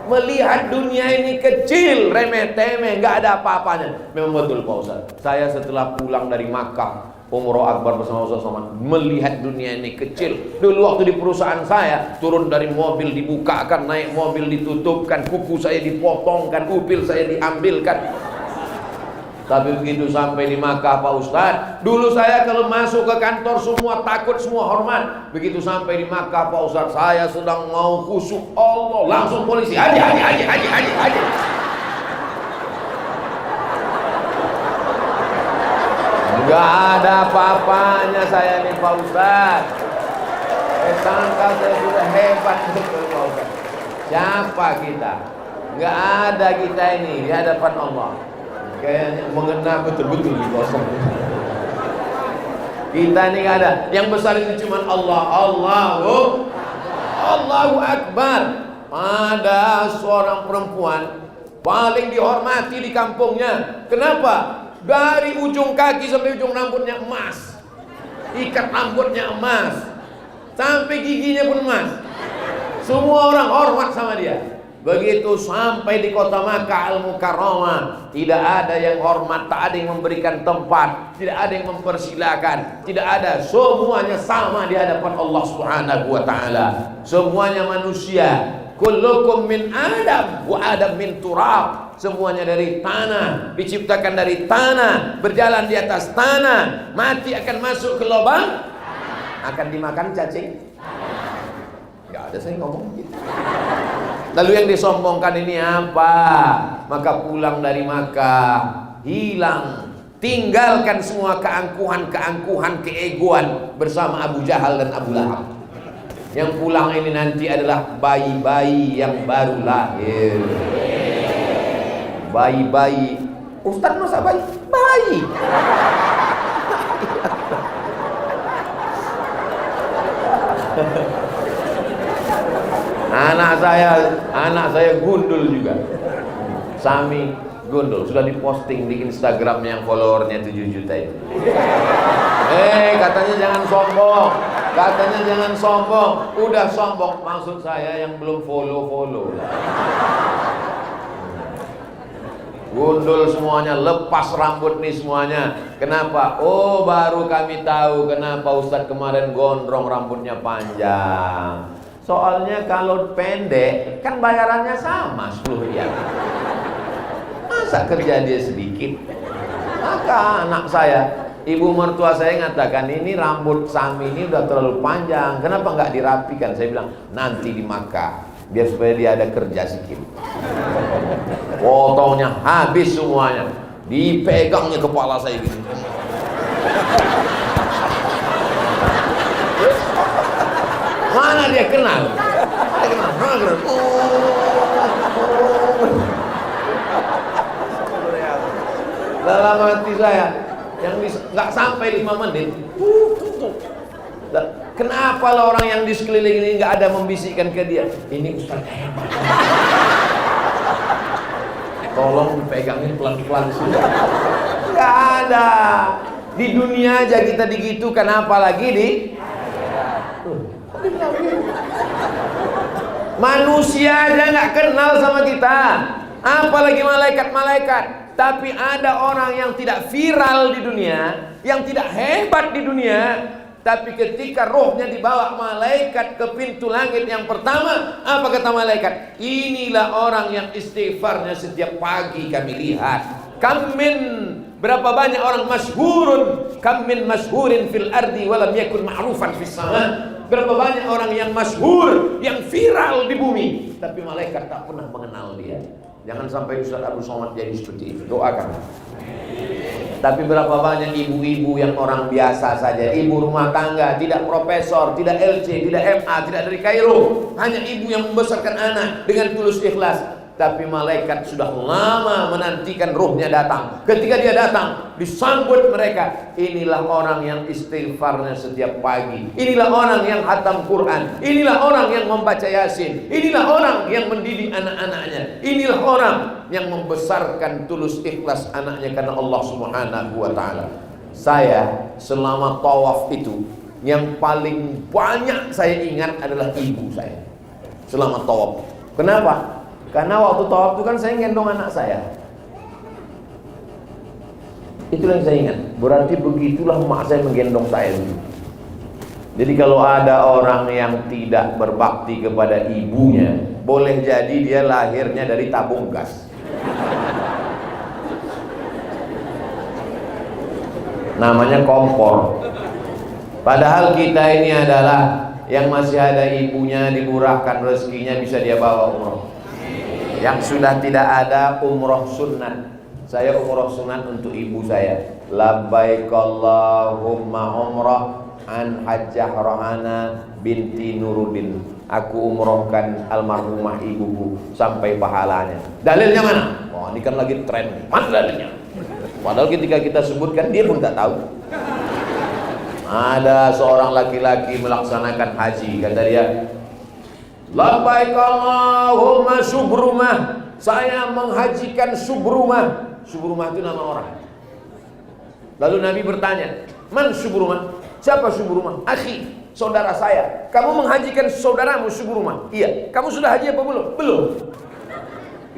Melihat dunia ini kecil, remeh temeh, nggak ada apa-apanya. Memang betul Pak Ustaz. Saya setelah pulang dari Makkah, Umroh Akbar bersama Ustaz Somad, melihat dunia ini kecil. Dulu waktu di perusahaan saya, turun dari mobil dibukakan, naik mobil ditutupkan, kuku saya dipotongkan, upil saya diambilkan. Tapi begitu sampai di Makkah Pak Ustadz, dulu saya kalau masuk ke kantor semua takut, semua hormat. Begitu sampai di Makkah Pak Ustadz, saya sedang mau khusyuk, Allah langsung polisi, haji. Enggak ada apa-apanya saya nih Pak Ustadz. Sangka saya sudah hebat betul Pak Ustadz. Siapa kita? Enggak ada kita ini di hadapan Allah. Kayaknya mengena betul-betul di kosong. Kita ini gak ada. Yang besar itu cuma Allah. Allahu Akbar. Ada seorang perempuan paling dihormati di kampungnya. Kenapa? Dari ujung kaki sampai ujung rambutnya emas. Ikat rambutnya emas. Sampai giginya pun emas. Semua orang hormat sama dia. Begitu sampai di kota Makkah Al-Mukarramah, tidak ada yang hormat, tak ada yang memberikan tempat, tidak ada yang mempersilakan, tidak ada, semuanya sama di hadapan Allah Subhanahu wa taala. Semuanya manusia. Kullukum min Adam wa Adam min turab. Semuanya dari tanah, diciptakan dari tanah, berjalan di atas tanah, mati akan masuk ke lubang, akan dimakan cacing. Enggak ada saya ngomong gitu. Lalu yang disombongkan ini apa? Maka pulang dari Makkah, hilang, tinggalkan semua keangkuhan, keegoan bersama Abu Jahal dan Abu Lahab. Yang pulang ini nanti adalah bayi-bayi yang baru lahir. Bayi-bayi. Ustaz masa bayi? Bayi. Anak saya gundul juga. Sami gundul, sudah diposting di Instagram yang followernya 7 juta itu. Katanya jangan sombong. Katanya jangan sombong. Udah sombong, maksud saya yang belum follow. Gundul semuanya, lepas rambut nih semuanya. Kenapa? Oh, baru kami tahu kenapa Ustadz kemarin gondrong rambutnya panjang. Soalnya kalau pendek kan bayarannya sama 10 riyal. Masa kerja dia sedikit? Maka anak saya, ibu mertua saya ngatakan, ini rambut Sami ini udah terlalu panjang, kenapa nggak dirapikan? Saya bilang nanti di Makkah, biar supaya dia ada kerja sedikit. Potongnya habis semuanya, dipegangnya kepala saya gitu. Mana dia kenal? Dalam hati saya, yang nggak sampai 5 menit. Kenapa lah orang yang di sekeliling ini nggak ada membisikkan ke dia? Ini Ustaz hebat. Tolong pegangin pelan-pelan sudah. Nggak ada. Di dunia aja kita digitukan, apalagi di manusia aja nggak kenal sama kita, apalagi malaikat-malaikat. Tapi ada orang yang tidak viral di dunia, yang tidak hebat di dunia, tapi ketika rohnya dibawa malaikat ke pintu langit yang pertama, apa kata malaikat? Inilah orang yang istighfarnya setiap pagi kami lihat. Berapa banyak orang masyhurun, kam min masyhurin fil ardi walam yakun ma'rufan fis sama. Berapa banyak orang yang masyhur, yang viral di bumi, tapi malaikat tak pernah mengenal dia. Jangan sampai Ustaz Abdul Somad jadi seperti itu. Doakan. Tapi berapa banyak ibu-ibu yang orang biasa saja, ibu rumah tangga, tidak profesor, tidak LC, tidak MA, tidak dari Kairo, hanya ibu yang membesarkan anak dengan tulus ikhlas. Tapi malaikat sudah lama menantikan ruhnya datang. Ketika dia datang, disambut mereka. Inilah orang yang istighfarnya setiap pagi. Inilah orang yang hatam Quran. Inilah orang yang membaca Yasin. Inilah orang yang mendidik anak-anaknya. Inilah orang yang membesarkan tulus ikhlas anaknya karena Allah Subhanahu wa ta'ala. Saya selama tawaf itu, yang paling banyak saya ingat adalah ibu saya selama tawaf. Kenapa? Karena waktu tawaf itu kan saya gendong anak saya. Itulah yang saya ingat. Berarti begitulah mak saya menggendong saya. Jadi kalau ada orang yang tidak berbakti kepada ibunya, boleh jadi dia lahirnya dari tabung gas. Namanya kompor. Padahal kita ini adalah yang masih ada ibunya, dimurahkan rezekinya, bisa dia bawa umroh. Yang sudah tidak ada umroh sunnah, saya umroh sunnah untuk ibu saya. Labbaik Allahumma umrah an hajjah Rohana binti Nuruddin. Aku umrohkan almarhumah ibuku sampai pahalanya. Dalilnya mana? Oh, ini kan lagi tren. Mana dalilnya? Padahal ketika kita sebutkan dia pun tak tahu. Ada seorang laki-laki melaksanakan haji, kata dia, labbaik Allahumma Subrumah, saya menghajikan Subrumah. Subrumah itu nama orang. Lalu Nabi bertanya, man Subrumah? Siapa Subrumah? Akhi, saudara saya. Kamu menghajikan saudaramu Subrumah? Iya. Kamu sudah haji apa belum? Belum.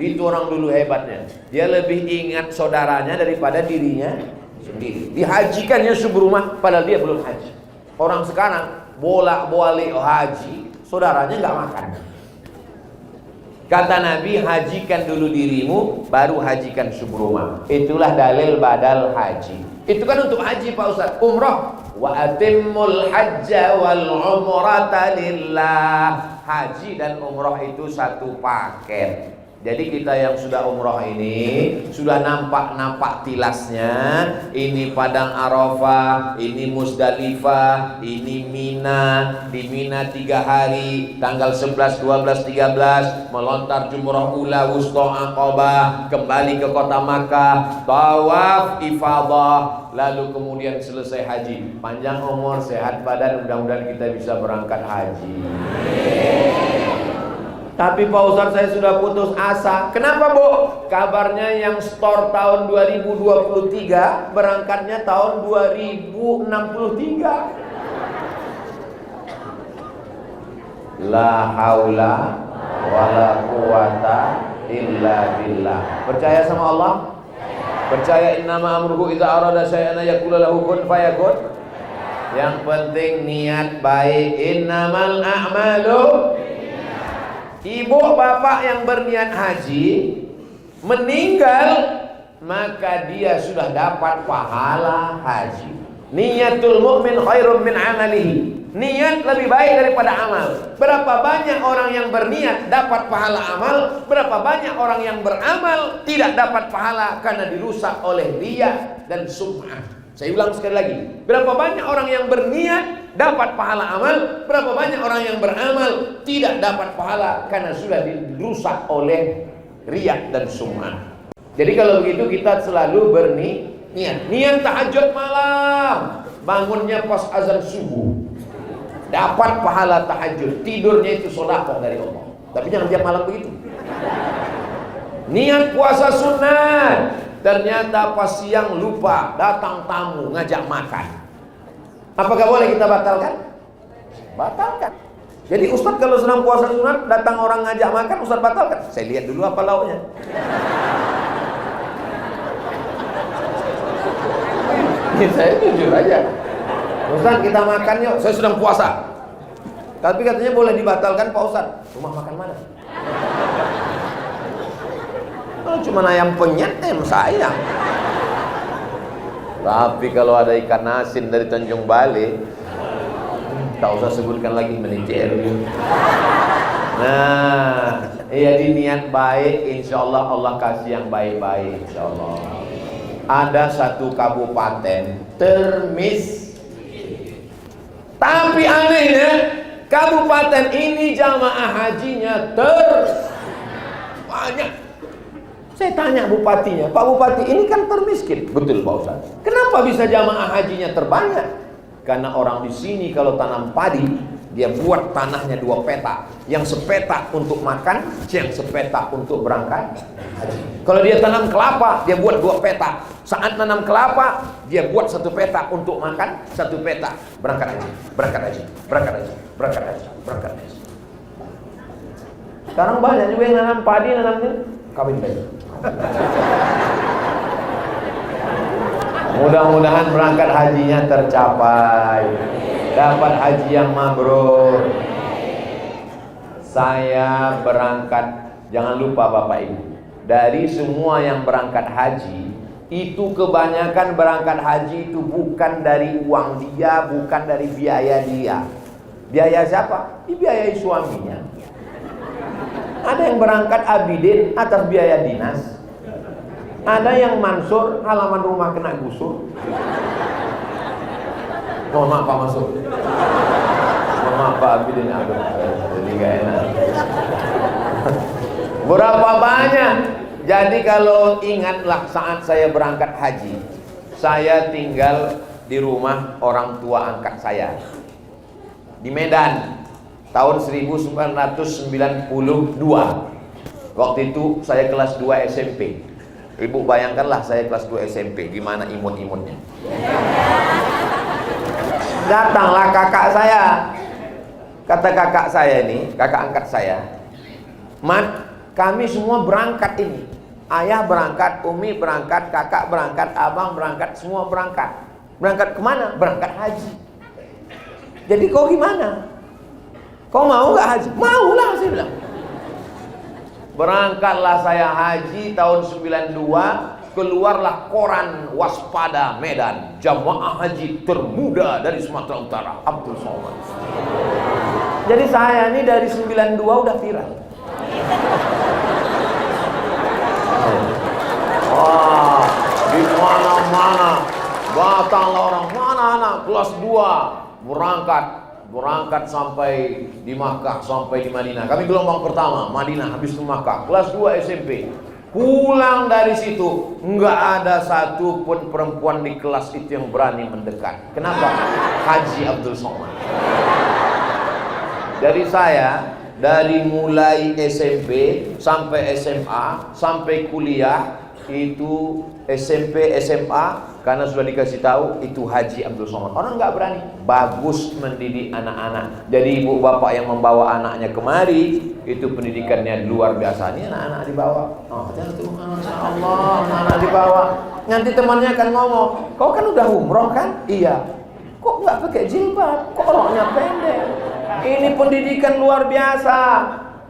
Itu orang dulu hebatnya. Dia lebih ingat saudaranya daripada dirinya sendiri. Dihajikannya Subrumah padahal dia belum haji. Orang sekarang bolak-balik haji, saudaranya nggak makan. Kata Nabi, hajikan dulu dirimu, baru hajikan Subrumah. Itulah dalil badal haji. Itu kan untuk haji Pak Ustaz. Umrah, wa atimmul hajja wal umrata lillah. Haji dan umrah itu satu paket. Jadi kita yang sudah umroh ini sudah nampak tilasnya. Ini Padang Arafah, ini Musdalifah, ini Mina. Di Mina 3 hari, tanggal 11, 12, 13 melontar jumrah ula wusta Aqabah, kembali ke kota Makkah, tawaf ifadah, lalu kemudian selesai haji. Panjang umur, sehat badan, mudah-mudahan kita bisa berangkat haji. Tapi Pak Ustaz, saya sudah putus asa. Kenapa, Bu? Kabarnya yang store tahun 2023 berangkatnya tahun 2063. La haula wala quwata illa billah. Percaya sama Allah? Percaya innama amruhu idza arada syai'an yaqulu lahu kun fayakun. Yang penting niat baik. Innamal a'malu. Ibu bapak yang berniat haji meninggal, maka dia sudah dapat pahala haji. Niyatul mu'min khairum min amalihi. Niat lebih baik daripada amal. Berapa banyak orang yang berniat dapat pahala amal, berapa banyak orang yang beramal tidak dapat pahala karena dirusak oleh riya dan sum'ah. Saya ulang sekali lagi, berapa banyak orang yang berniat dapat pahala amal, berapa banyak orang yang beramal tidak dapat pahala karena sudah dirusak oleh riya dan sum'ah. Jadi kalau begitu kita selalu berniat. Niat tahajud malam, bangunnya pas azan subuh, dapat pahala tahajud. Tidurnya itu sedekah dari Allah. Tapi jangan tiap malam begitu. Niat puasa sunat, ternyata pas siang lupa, datang tamu ngajak makan. Apakah boleh kita batalkan? Batalkan. Jadi Ustaz kalau sedang puasa sunat datang orang ngajak makan, Ustaz batalkan. Saya lihat dulu apa lauknya. Ini saya jujur aja. Ustaz kita makan yuk, saya sedang puasa. Tapi katanya boleh dibatalkan Pak Ustaz. Rumah makan mana? Cuma ayam penyet sayang. Tapi kalau ada ikan asin dari Tanjung Balai, tak usah sebutkan lagi manajer. Nah, iya di niat baik, insya Allah Allah kasih yang baik-baik, insya Allah. ada satu kabupaten tapi anehnya kabupaten ini jamaah hajinya banyak. Saya tanya bupatinya, Pak Bupati, ini kan termiskin. Betul Pak Ustaz. Kenapa bisa jamaah hajinya terbanyak? Karena orang di sini kalau tanam padi, dia buat tanahnya 2 peta. Yang sepetak untuk makan, yang sepetak untuk berangkat haji. Kalau dia tanam kelapa, dia buat 2 peta. Saat tanam kelapa, dia buat 1 peta untuk makan, 1 peta berangkat haji, berangkat haji, berangkat haji, berangkat haji, berangkat haji. Sekarang banyak juga yang nanam padi, nanamnya kawin bayi. Mudah-mudahan berangkat hajinya tercapai, dapat haji yang mabrur. Saya berangkat, jangan lupa Bapak Ibu, dari semua yang berangkat haji, itu kebanyakan berangkat haji itu bukan dari uang dia, bukan dari biaya dia. Biaya siapa? Dibiayai suaminya. Ada yang berangkat abidin atas biaya dinas. Ada yang mansur, halaman rumah kena gusur. Mohon maaf Pak Mansur. Mohon maaf Pak abidin, jadi gak enak. Berapa banyak? Jadi kalau ingatlah saat saya berangkat haji, saya tinggal di rumah orang tua angkat saya di Medan tahun 1992. Waktu itu saya kelas 2 SMP. Ibu bayangkanlah saya kelas 2 SMP, gimana imut-imutnya. Datanglah kakak saya. Kata kakak saya ini, kakak angkat saya, "Mat, kami semua berangkat ini. Ayah berangkat, Umi berangkat, kakak berangkat, abang berangkat, semua berangkat. Berangkat kemana? Berangkat haji. Jadi kau gimana? Kau mau nggak haji?" "Maulah," saya bilang. Berangkatlah saya haji tahun 92. Keluarlah koran waspada Medan, jamaah haji termuda dari Sumatera Utara, Abdul Somad. Jadi saya ini dari 92 udah viral. Wah, di mana-mana datanglah orang, mana anak kelas 2 berangkat sampai di Makkah, sampai di Madinah. Kami gelombang pertama Madinah, habis itu Makkah. Kelas 2 SMP. Pulang dari situ, nggak ada satu pun perempuan di kelas itu yang berani mendekat. Kenapa? Haji Abdul Somad. Dari saya, dari mulai SMP sampai SMA sampai kuliah, itu SMP SMA, karena sudah dikasih tahu itu Haji Abdul Somad. Orang nggak berani. Bagus mendidik anak-anak. Jadi ibu bapak yang membawa anaknya kemari, itu pendidikannya luar biasa. Ini anak-anak dibawa. Oh, Masya Allah, anak-anak dibawa. Nanti temannya akan ngomong, "Kau kan udah umroh kan?" "Iya." "Kok nggak pakai jilbab? Kok roknya pendek?" Ini pendidikan luar biasa.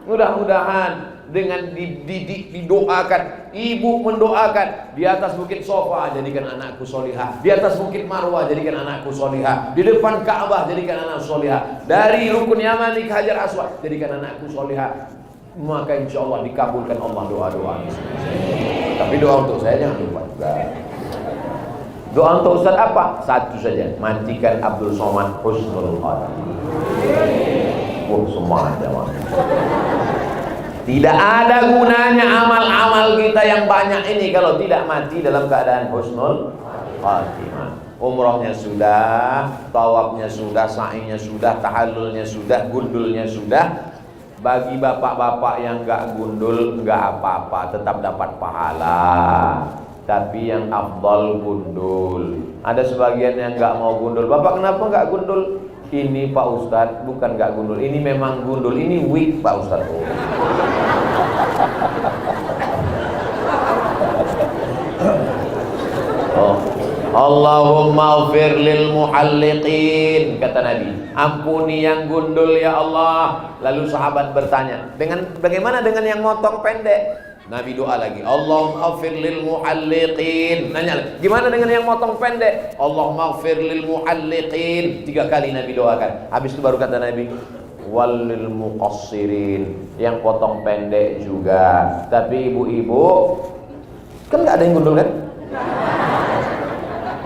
Mudah-mudahan dengan dididik, didoakan, ibu mendoakan, di atas bukit Sofa jadikan anakku solihah, di atas bukit Marwah jadikan anakku solihah, di depan Ka'bah jadikan anakku solihah, dari Rukun Yamani ke Hajar Aswad jadikan anakku solihah. Maka insya Allah dikabulkan Allah doa-doa. Tapi doa untuk saya jangan lupa juga. Doa untuk Ustaz apa? Satu saja, matikan Abdul Somad husnul khatimah. Semua ada. Tidak ada gunanya amal-amal kita yang banyak ini kalau tidak mati dalam keadaan husnul khatimah. Umrohnya sudah, tawafnya sudah, sa'inya sudah, tahallulnya sudah, gundulnya sudah. Bagi bapak-bapak yang enggak gundul, enggak apa-apa, tetap dapat pahala. Tapi yang afdal gundul. Ada sebagian yang enggak mau gundul. "Bapak kenapa enggak gundul?" "Ini Pak Ustadz bukan enggak gundul, ini memang gundul, ini wig Pak Ustadz." Oh. Allahumma ighfir lil muhalliqin, kata Nabi, ampuni yang gundul ya Allah. Lalu sahabat bertanya, bagaimana dengan yang motong pendek? Nabi doa lagi, Allahumma ighfir lil muhalliqin. Nanya, gimana dengan yang motong pendek? Allahumma ighfir lil muhalliqin. 3 kali Nabi doakan. Habis itu baru kata Nabi, walil muqassirin, yang potong pendek juga. Tapi ibu-ibu kan nggak ada yang gundul kan?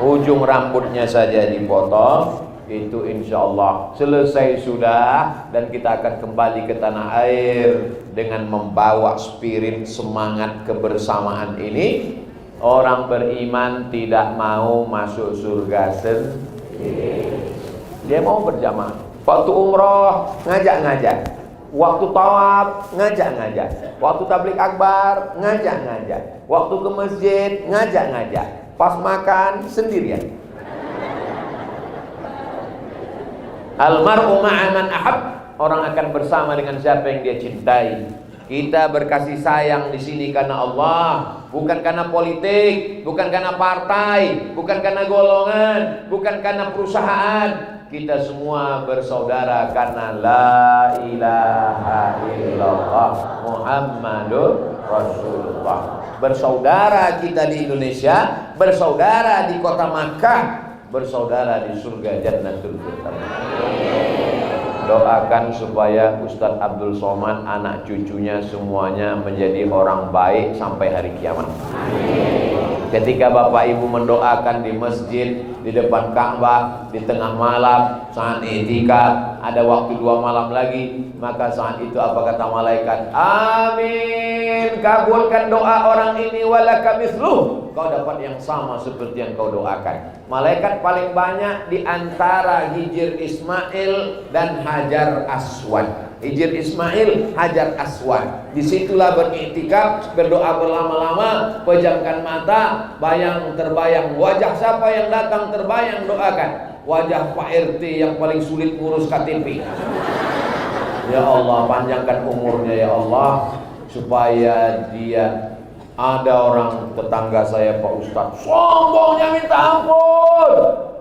ujung rambutnya saja dipotong, itu insya Allah selesai sudah, dan kita akan kembali ke tanah air dengan membawa spirit semangat kebersamaan ini. Orang beriman tidak mau masuk surga sendiri, dia mau berjamaah. Waktu umroh ngajak-ngajak, waktu tawaf ngajak-ngajak, waktu tablik akbar ngajak-ngajak, waktu ke masjid ngajak-ngajak, pas makan sendirian. Almar'u ma'a man ahab, orang akan bersama dengan siapa yang dia cintai. Kita berkasih sayang di sini karena Allah, bukan karena politik, bukan karena partai, bukan karena golongan, bukan karena perusahaan. Kita semua bersaudara karena la ilaha illallah Muhammadur Rasulullah. Bersaudara kita di Indonesia, bersaudara di kota Makkah, bersaudara di surga Jannatul Firdaus. Doakan supaya Ustadz Abdul Somad, anak cucunya semuanya menjadi orang baik sampai hari kiamat. Ketika Bapak Ibu mendoakan di masjid, di depan Ka'bah, di tengah malam, saat i'tikaf, ada waktu 2 malam lagi, maka saat itu apa kata malaikat? Amin, kabulkan doa orang ini, walaka mithluh, kau dapat yang sama seperti yang kau doakan. Malaikat paling banyak di antara Hijr Ismail dan Hajar Aswad. Hijr Ismail, Hajar Aswad. Disitulah beriktikaf, berdoa berlama-lama, pejamkan mata, terbayang wajah siapa yang datang, terbayang, doakan. Wajah Pak RT yang paling sulit ngurus KTP. Ya Allah, panjangkan umurnya ya Allah, supaya dia. Ada orang tetangga saya, Pak Ustadz, sombongnya minta ampun.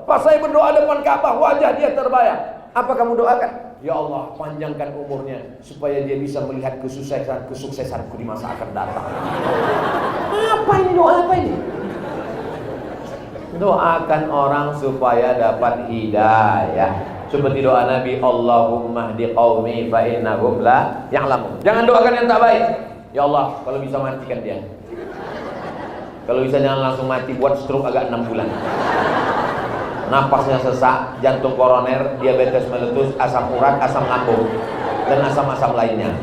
Pas saya berdoa depan Ka'bah, wajah dia terbayang. Apa kamu doakan? Ya Allah, panjangkan umurnya supaya dia bisa melihat kesuksesanku di masa akan datang. Apa ini, doa apa ini? Doakan orang supaya dapat hidayah. Seperti doa Nabi, Allahumma hdi qaumi fa innahum la ya'lamun. Jangan doakan yang tak baik. Ya Allah, kalau bisa matikan dia. Kalau bisa jangan langsung mati, buat stroke agak 6 bulan. Napasnya sesak, jantung koroner, diabetes meletus, asam urat, asam lambung, dan asam-asam lainnya.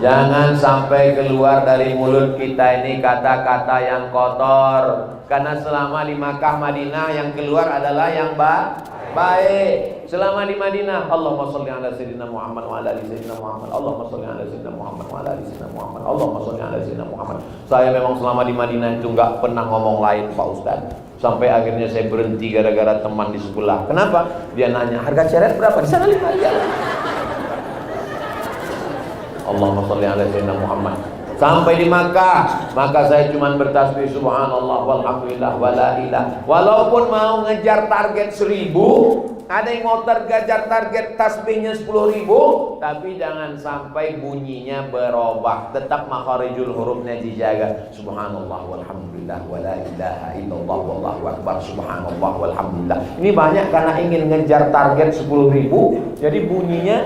Jangan sampai keluar dari mulut kita ini kata-kata yang kotor. Karena selama di Makkah Madinah yang keluar adalah yang baik. Selama di Madinah, Allahumma sholli ala sayyidina Muhammad wa ala ali sayyidina Muhammad. Allahumma sholli ala sayyidina Muhammad wa ala ali sayyidina Muhammad. Allahumma sholli ala sayyidina Muhammad. Saya memang selama di Madinah itu enggak pernah ngomong lain, Pak Ustaz. Sampai akhirnya saya berhenti gara-gara teman di sebelah. Kenapa? Dia nanya, harga ceret berapa? Di sana 5 riyal. Allahumma sholli ala sayyidina Muhammad. Sampai di Makkah, maka saya cuma bertasbih subhanallah walhamdulillah wala ilah. Walaupun mau ngejar target 1000, ada yang mau tergajar target tasbihnya 10.000, tapi jangan sampai bunyinya berubah. Tetap makharijul hurufnya dijaga. Subhanallah walhamdulillah wala ilaha illallah wallahu akbar. Subhanallah walhamdulillah. Ini banyak karena ingin ngejar target 10.000, jadi bunyinya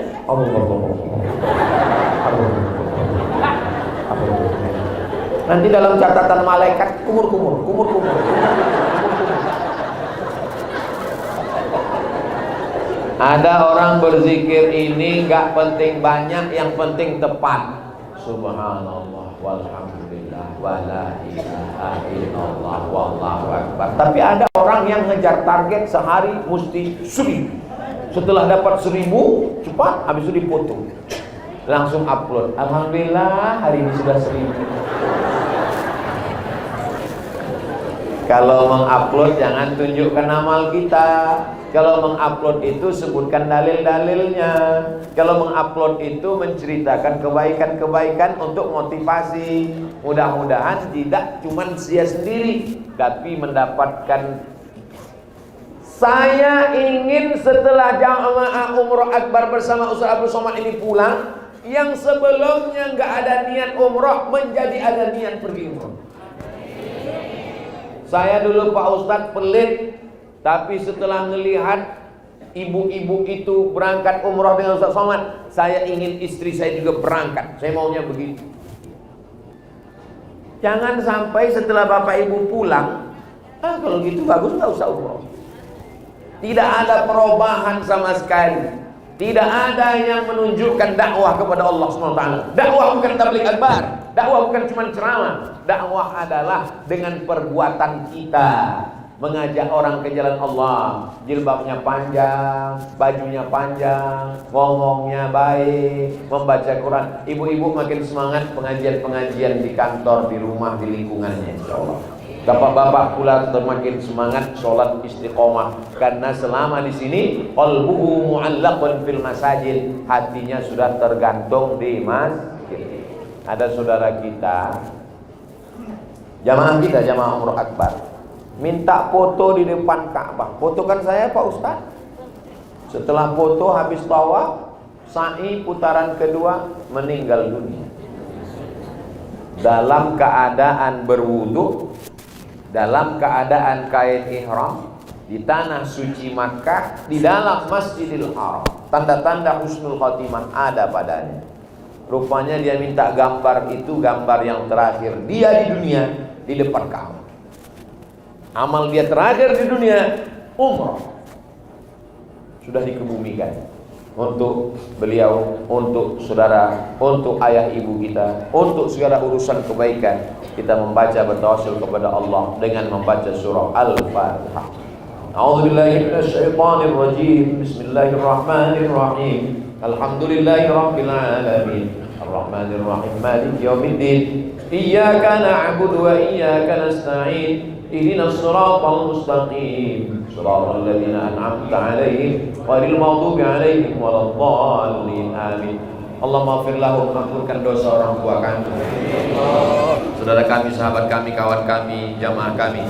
nanti dalam catatan malaikat kumur-kumur. Ada orang berzikir ini nggak penting banyak, yang penting tepat. Subhanallah walhamdulillah wala ilaha illallah wallahu akbar. Tapi ada orang yang ngejar target sehari mesti 1000. Setelah dapat 1000 cepat, habis itu dipotong, langsung upload. Alhamdulillah hari ini sudah 1000. Kalau mengupload jangan tunjukkan amal kita. Kalau mengupload itu sebutkan dalil-dalilnya. Kalau mengupload itu menceritakan kebaikan-kebaikan untuk motivasi. Mudah-mudahan tidak cuma dia sendiri, tapi mendapatkan. Saya ingin setelah jamaah umroh akbar bersama Ustaz Abdul Somad ini pulang, yang sebelumnya nggak ada niat umroh menjadi ada niat pergi umroh. Saya dulu Pak Ustadz pelit, tapi setelah melihat ibu-ibu itu berangkat umroh dengan Ustadz Somad, saya ingin istri saya juga berangkat. Saya maunya begitu. Jangan sampai setelah Bapak Ibu pulang, kalau gitu bagus, nggak usah umroh. Tidak ada perubahan sama sekali. Tidak ada yang menunjukkan dakwah kepada Allah SWT. Dakwah bukan tabligh akbar. Dakwah bukan cuma ceramah. Dakwah adalah dengan perbuatan kita mengajak orang ke jalan Allah. Jilbabnya panjang, bajunya panjang, ngomongnya baik, membaca Quran. Ibu-ibu makin semangat pengajian-pengajian di kantor, di rumah, di lingkungannya, insyaallah. Bapak-bapak pula semakin semangat sholat istiqomah, karena selama di sini qalbuhu mu'allaqun fil masajid, hatinya sudah tergantung di masjid. Ada saudara kita, jamaah kita, jamaah umroh akbar, minta foto di depan Ka'bah. Fotokan saya Pak Ustaz. Setelah foto habis tawaf, sa'i putaran kedua, meninggal dunia dalam keadaan berwudu, dalam keadaan kain ihram, di tanah suci Makkah, di dalam Masjidil Haram. Tanda-tanda husnul khotimah ada padanya. Rupanya dia minta gambar itu, gambar yang terakhir dia di dunia, di depan Ka'bah. Amal dia terakhir di dunia, umrah. Sudah dikebumikan untuk beliau, untuk saudara, untuk ayah ibu kita, untuk segala urusan kebaikan. Kita membaca, bertawassul kepada Allah dengan membaca surah Al-Fatihah. A'udzubillahi minasyaitonir rajim. Bismillahirrahmanirrahim. Alhamdulillahirabbil alamin. Arrahmanir rahim. Maliki yaumiddin. Iyyaka na'budu wa iyyaka nasta'in. Ihdinas siratal mustaqim. Shiratal ladzina an'amta 'alaihim ghairil maghdubi 'alaihim waladdallin. Amin. Allah maghfir lahum, ampunkan dosa orang tua kami, saudara kami, sahabat kami, kawan kami, jamaah kami.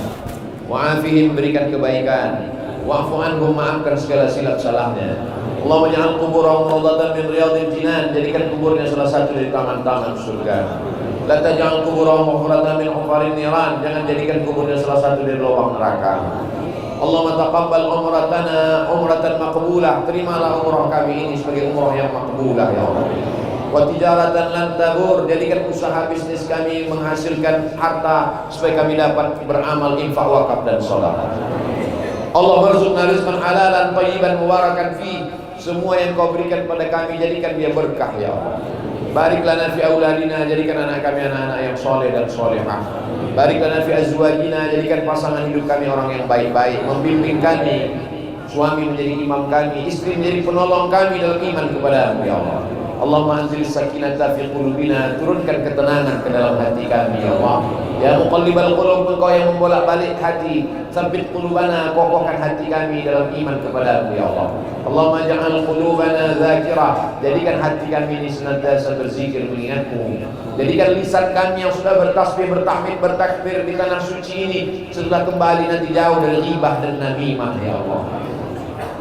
Wa'afihim, berikan kebaikan. Wa'fu anhum, maafkan segala silap salahnya. Allah menja'al kuburahum rawdatan min riyadil jinan, jadikan kuburnya salah satu dari taman-taman surga. La taj'al kuburahum hufratan min hufarin niran, jangan jadikan kuburnya salah satu dari lubang neraka. Allahumma taqabbal umratana umratan maqbulah, terimalah umrah kami ini sebagai umrah yang maqbulah ya Allah. Wa tijaratan lan tabur, jadikan usaha bisnis kami menghasilkan harta supaya kami dapat beramal infak, wakaf dan sedekah. Allah warzuqna rizqan halalan thayyiban mubarakan fi, semua yang Kau berikan pada kami jadikan dia berkah ya Allah. Barik lana fi auladina, jadikan anak kami anak-anak yang soleh dan solehah. Barik lana fi azwajina, jadikan pasangan hidup kami orang yang baik-baik, membimbing kami, suami menjadi imam kami, istri menjadi penolong kami dalam iman kepada-Mu ya Allah. Allahumma anzil sakinata fi qulubina, turunkan ketenangan ke dalam hati kami ya Allah. Ya muqallibal qulub, Engkau yang membolak-balik hati, sabbit qulubana, kokohkan hati kami dalam iman kepada-Mu ya Allah. Allahumma ja'al qulubana dzakirah, jadikan hati kami ini senantiasa berzikir mengingat-Mu. Jadikan lisan kami yang sudah bertasbih, bertahmid, bertakbir di tanah suci ini setelah kembali nanti jauh dari ghibah dan namimah ya Allah.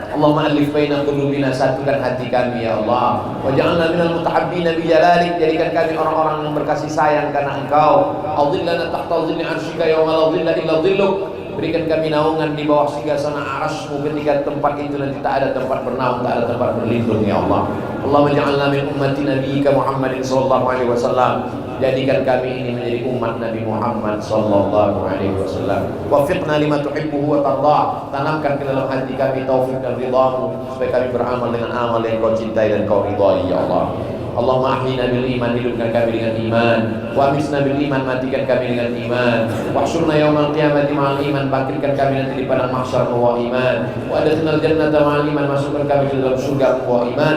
Allahumma alif baina qulubina, satukan hati kami ya Allah. Waj'alna minal mutahabbina bi jalalik, jadikan kami orang-orang yang berkasih sayang karena Engkau. Adhillana tahta dhilli 'arsyika yawma la dhilla illa dhilluk, berikan kami naungan di bawah singgasana arasy-Mu ketika tempat itu nanti tak ada tempat bernaung, tak ada tempat berlindung ya Allah. Allahumma ja'alna min ummati nabiyyika Muhammadin sallallahu alaihi wasallam, jadikan kami ini menjadi umat Nabi Muhammad sallallahu alaihi wasallam. Waffiqna lima tuhibbuhu wa tardah, tanamkan ke dalam hati kami taufik dan ridha-Mu supaya kami beramal dengan amal yang Kau cintai dan Kau ridhai ya Allah. Allahumma ahyina bil iman, hidupkan kami dengan iman. Wa amisna bil iman, matikan kami dengan iman. Wahsyurna yaumal qiyamati ma'al iman, bangkitkan kami nanti di padang mahsyar wa iman. Wa adkhilnal jannata ma'al iman, masukkan kami ke dalam surga wa iman.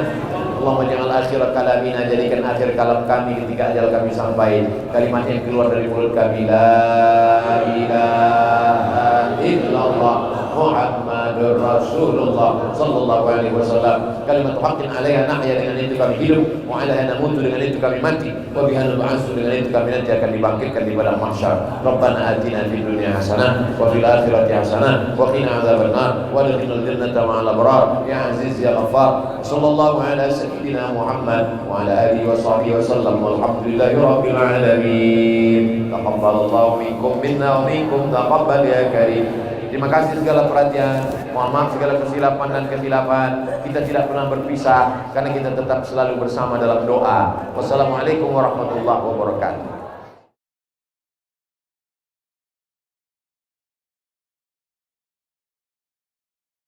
Allahumma ja'al akhir kalamina, jadikan akhir kalam kami ketika ajal kami sampai, kalimat yang keluar dari mulut kami, la ilaha illallah Muhammadur Rasulullah sallallahu alaihi wasallam. Kalimat haqqin 'alaiha nahya, dengan itu kami hidup, wa 'alaiha namutu, dengan itu kami mati, wa biha nub'atsu, dengan itu kami nanti akan dibangkitkan di padang mahsyar. Rabbana atina fid dunya hasanah wa fil akhirati hasanah wa qina adzabannar wa adkhilnal jannata ma'al abrar ya aziz ya ghaffar. Sallallahu ala sayyidina Muhammad wa ala alihi wa sahbihi wasallam, walhamdulillahi rabbil alamin. Taqabbalallahu minkum minna wa minkum taqabbal ya karim. Terima kasih segala perhatian, mohon maaf segala kesilapan dan kesilapan. Kita tidak pernah berpisah karena kita tetap selalu bersama dalam doa. Wassalamualaikum warahmatullahi wabarakatuh.